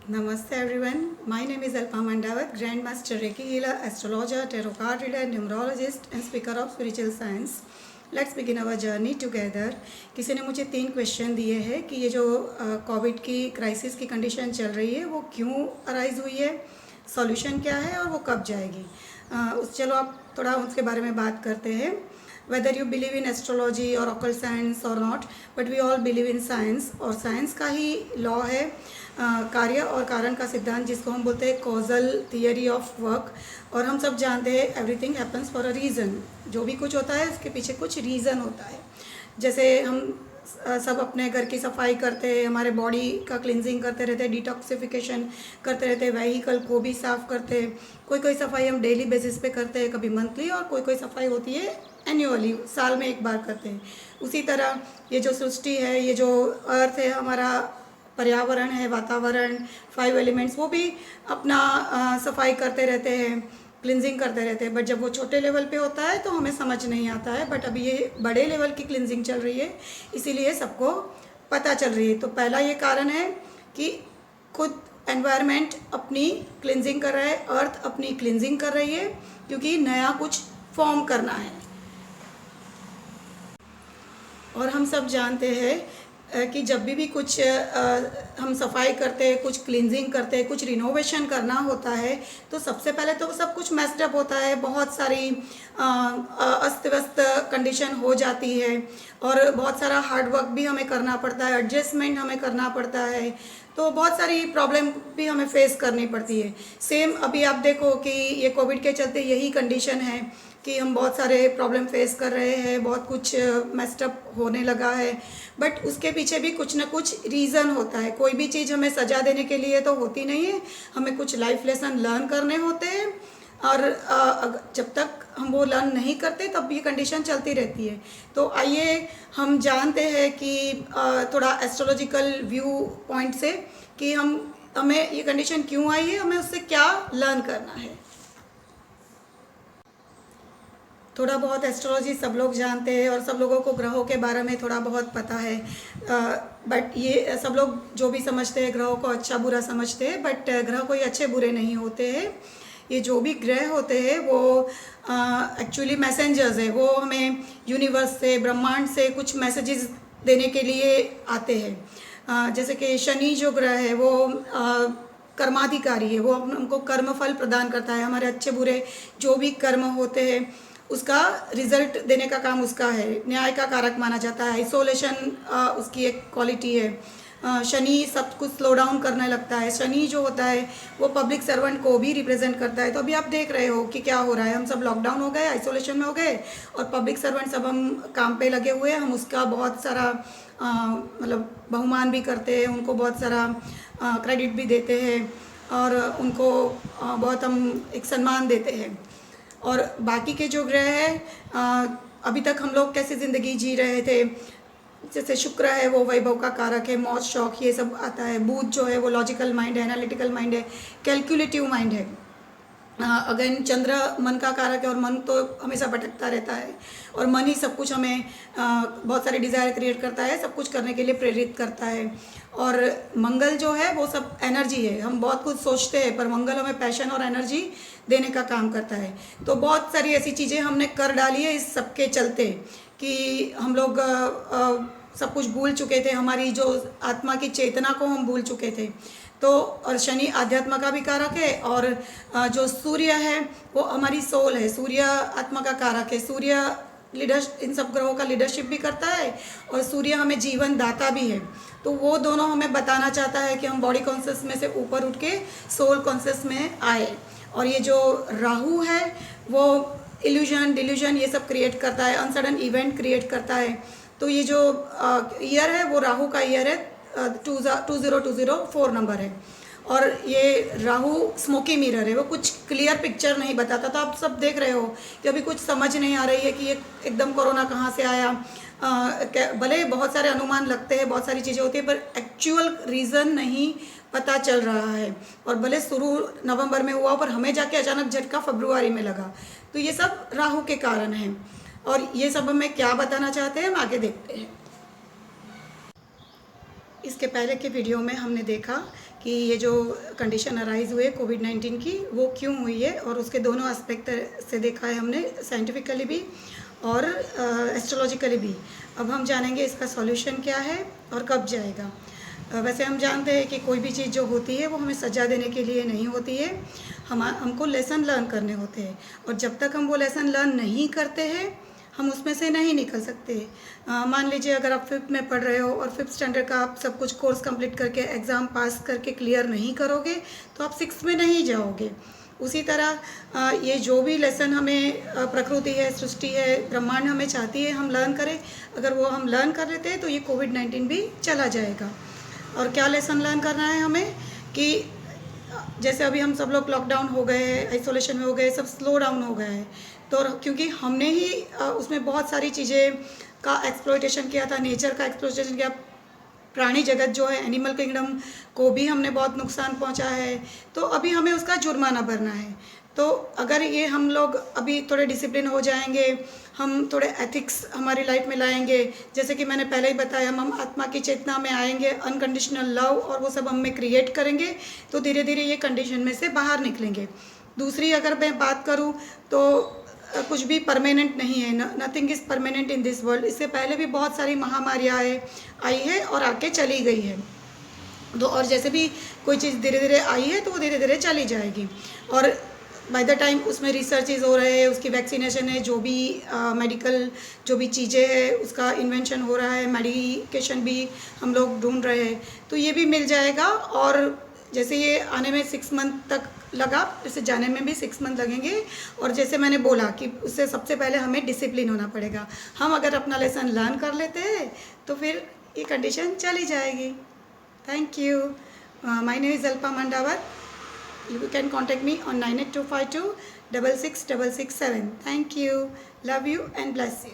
Namaste everyone. My name is Alpa Mandawat, Grandmaster Reiki healer, astrologer, tarot card reader, numerologist and speaker of spiritual science. Let's begin our journey together. किसी ने मुझे 3 question दिए हैं कि ये जो Covid की क्राइसिस की कंडीशन चल रही है वो क्यों अराइज हुई है, सॉल्यूशन क्या है और वो कब जाएगी। चलो आप थोड़ा उसके बारे में बात करते हैं. Whether you believe in astrology or occult science or not, but we all believe in science. और साइंस का ही लॉ है, कार्य और कारण का सिद्धांत, जिसको हम बोलते हैं कॉजल थियरी ऑफ वर्क. और हम सब जानते हैं everything happens for a reason. जो भी कुछ होता है उसके पीछे कुछ रीज़न होता है. जैसे हम सब अपने घर की सफाई करते हैं, हमारे बॉडी का क्लिनजिंग करते रहते हैं, डिटॉक्सिफिकेशन करते रहते हैं, व्हीकल को भी साफ़ करते हैं. कोई सफाई हम डेली बेसिस पे करते हैं, कभी मंथली, और कोई सफाई होती है एन्युअली, साल में एक बार करते हैं. उसी तरह ये जो सृष्टि है, ये जो अर्थ है, हमारा पर्यावरण है, वातावरण, 5 एलिमेंट्स, वो भी अपना सफाई करते रहते हैं, क्लिनजिंग करते रहते हैं. बट जब वो छोटे लेवल पे होता है तो हमें समझ नहीं आता है. बट अभी ये बड़े लेवल की क्लिनजिंग चल रही है, इसीलिए सबको पता चल रही है. तो पहला ये कारण है कि खुद एनवायरनमेंट अपनी क्लिनजिंग कर रहा है, अर्थ अपनी क्लिनजिंग कर रही है, क्योंकि नया कुछ फॉर्म करना है. और हम सब जानते हैं कि जब भी कुछ हम सफाई करते हैं, कुछ क्लींजिंग करते हैं, कुछ रिनोवेशन करना होता है, तो सबसे पहले तो सब कुछ मेस्ड अप होता है, बहुत सारी अस्त व्यस्त कंडीशन हो जाती है, और बहुत सारा हार्ड वर्क भी हमें करना पड़ता है, एडजस्टमेंट हमें करना पड़ता है. तो बहुत सारी प्रॉब्लम भी हमें फेस करनी पड़ती है. सेम अभी आप देखो कि ये कोविड के चलते यही कंडीशन है कि हम बहुत सारे प्रॉब्लम फेस कर रहे हैं, बहुत कुछ मेस्ड अप होने लगा है. बट उसके पीछे भी कुछ ना कुछ रीज़न होता है. कोई भी चीज़ हमें सजा देने के लिए तो होती नहीं है, हमें कुछ लाइफ लेसन लर्न करने होते हैं. और जब तक हम वो लर्न नहीं करते तब ये कंडीशन चलती रहती है. तो आइए हम जानते हैं कि थोड़ा एस्ट्रोलॉजिकल व्यू पॉइंट से कि हमें ये कंडीशन क्यों आई है, हमें उससे क्या लर्न करना है. थोड़ा बहुत एस्ट्रोलॉजी सब लोग जानते हैं और सब लोगों को ग्रहों के बारे में थोड़ा बहुत पता है. बट ये सब लोग जो भी समझते हैं ग्रहों को अच्छा बुरा समझते हैं, बट ग्रह कोई अच्छे बुरे नहीं होते हैं. ये जो भी ग्रह होते हैं वो एक्चुअली मैसेंजर्स है. वो हमें यूनिवर्स से, ब्रह्मांड से कुछ मैसेजेस देने के लिए आते हैं. जैसे कि शनि जो ग्रह है वो कर्माधिकारी है, वो हमको कर्मफल प्रदान करता है. हमारे अच्छे बुरे जो भी कर्म होते हैं उसका रिजल्ट देने का काम उसका है. न्याय का कारक माना जाता है. आइसोलेशन उसकी एक क्वालिटी है. शनि सब कुछ स्लो डाउन करने लगता है. शनि जो होता है वो पब्लिक सर्वेंट को भी रिप्रेजेंट करता है. तो अभी आप देख रहे हो कि क्या हो रहा है. हम सब लॉकडाउन हो गए, आइसोलेशन में हो गए, और पब्लिक सर्वेंट सब हम काम पे लगे हुए हैं. हम उसका बहुत सारा मतलब बहुमान भी करते हैं, उनको बहुत सारा क्रेडिट भी देते हैं, और उनको बहुत हम एक सम्मान देते हैं. और बाकी के जो ग्रह है, अभी तक हम लोग कैसे ज़िंदगी जी रहे थे. जैसे शुक्र है वो वैभव का कारक है, मौज शौक ये सब आता है. बुध जो है वो लॉजिकल माइंड है, एनालिटिकल माइंड है, कैलकुलेटिव माइंड है. अगेन चंद्र मन का कारक है, और मन तो हमेशा भटकता रहता है, और मन ही सब कुछ हमें बहुत सारे डिज़ायर क्रिएट करता है, सब कुछ करने के लिए प्रेरित करता है. और मंगल जो है वो सब एनर्जी है. हम बहुत कुछ सोचते हैं पर मंगल हमें पैशन और एनर्जी देने का काम करता है. तो बहुत सारी ऐसी चीज़ें हमने कर डाली है इस सब के चलते कि हम लोग सब कुछ भूल चुके थे. हमारी जो आत्मा की चेतना को हम भूल चुके थे. तो और शनि आध्यात्म का भी कारक है, और जो सूर्य है वो हमारी सोल है. सूर्य आत्मा का कारक है. सूर्य लीडर इन सब ग्रहों का लीडरशिप भी करता है, और सूर्य हमें जीवन दाता भी है. तो वो दोनों हमें बताना चाहता है कि हम बॉडी कॉन्शियस में से ऊपर उठ के सोल कॉन्शियस में आए. और ये जो राहु है वो इल्यूजन डिल्यूजन ये सब क्रिएट करता है, अनसडन इवेंट क्रिएट करता है. तो ये जो ईयर है वो राहु का ईयर है. 2020 नंबर है. और ये राहु स्मोकी मिरर है, वो कुछ क्लियर पिक्चर नहीं बताता. तो आप सब देख रहे हो कि अभी कुछ समझ नहीं आ रही है कि ये एकदम कोरोना कहाँ से आया. भले बहुत सारे अनुमान लगते हैं, बहुत सारी चीज़ें होती है, पर एक्चुअल रीज़न नहीं पता चल रहा है. और भले शुरू नवंबर में हुआ पर हमें जाके अचानक झटका फरवरी में लगा. तो ये सब राहु के कारण है. और ये सब हमें क्या बताना चाहते हैं हम आगे देखते हैं. इसके पहले के वीडियो में हमने देखा कि कि ये जो कंडीशन अराइज हुए कोविड-19 की वो क्यों हुई है, और उसके दोनों एस्पेक्ट से देखा है हमने, साइंटिफिकली भी और एस्ट्रोलॉजिकली भी। अब हम जानेंगे इसका सॉल्यूशन क्या है और कब जाएगा। वैसे हम जानते हैं कि कोई भी चीज़ जो होती है वो हमें सज़ा देने के लिए नहीं होती है, हमको लेसन लर्न करने होते हैं, और जब तक हम वो लेसन लर्न नहीं करते हैं हम उसमें से नहीं निकल सकते। मान लीजिए अगर आप 5th में पढ़ रहे हो और 5th स्टैंडर्ड का आप सब कुछ कोर्स कंप्लीट करके एग्ज़ाम पास करके क्लियर नहीं करोगे तो आप 6th में नहीं जाओगे। उसी तरह ये जो भी लेसन हमें प्रकृति है, सृष्टि है, ब्रह्मांड हमें चाहती है हम लर्न करें, अगर वो हम लर्न कर लेते हैं तो ये कोविड-19 भी चला जाएगा। और क्या लेसन लर्न करना है हमें कि जैसे अभी हम सब लोग लॉकडाउन हो गए हैं, आइसोलेशन में हो गए, सब स्लो डाउन हो गया है, तो क्योंकि हमने ही उसमें बहुत सारी चीज़ें का एक्सप्लॉइटेशन किया था, नेचर का एक्सप्लॉइटेशन किया, प्राणी जगत जो है एनिमल किंगडम को भी हमने बहुत नुकसान पहुंचा है, तो अभी हमें उसका जुर्माना भरना है। तो अगर ये हम लोग अभी थोड़े डिसिप्लिन हो जाएंगे, हम थोड़े एथिक्स हमारी लाइफ में लाएंगे, जैसे कि मैंने पहले ही बताया, हम आत्मा की चेतना में आएंगे, अनकंडीशनल लव और वो सब हम में क्रिएट करेंगे, तो धीरे धीरे ये कंडीशन में से बाहर निकलेंगे। दूसरी अगर मैं बात करूँ तो कुछ भी परमानेंट नहीं है, nothing is permanent in this world. इससे पहले भी बहुत सारी महामारियाँ आई है और आके चली गई है, तो और जैसे भी कोई चीज़ धीरे धीरे आई है तो वो धीरे धीरे चली जाएगी, और बाय द टाइम उसमें रिसर्चेज हो रहे हैं, उसकी वैक्सीनेशन है, जो भी मेडिकल जो भी चीज़ें हैं उसका इन्वेंशन हो रहा है, मेडिकेशन भी हम लोग ढूंढ रहे हैं, तो ये भी मिल जाएगा। और जैसे ये आने में 6 मंथ तक लगा, जैसे जाने में भी 6 मंथ लगेंगे, और जैसे मैंने बोला कि उससे सबसे पहले हमें डिसिप्लिन होना पड़ेगा। हम अगर अपना लेसन लर्न कर लेते हैं तो फिर ये कंडीशन चली जाएगी। Thank you. My name is Alpa Mandawar. You can contact me on 98252 66667. Thank you. Love you and bless you.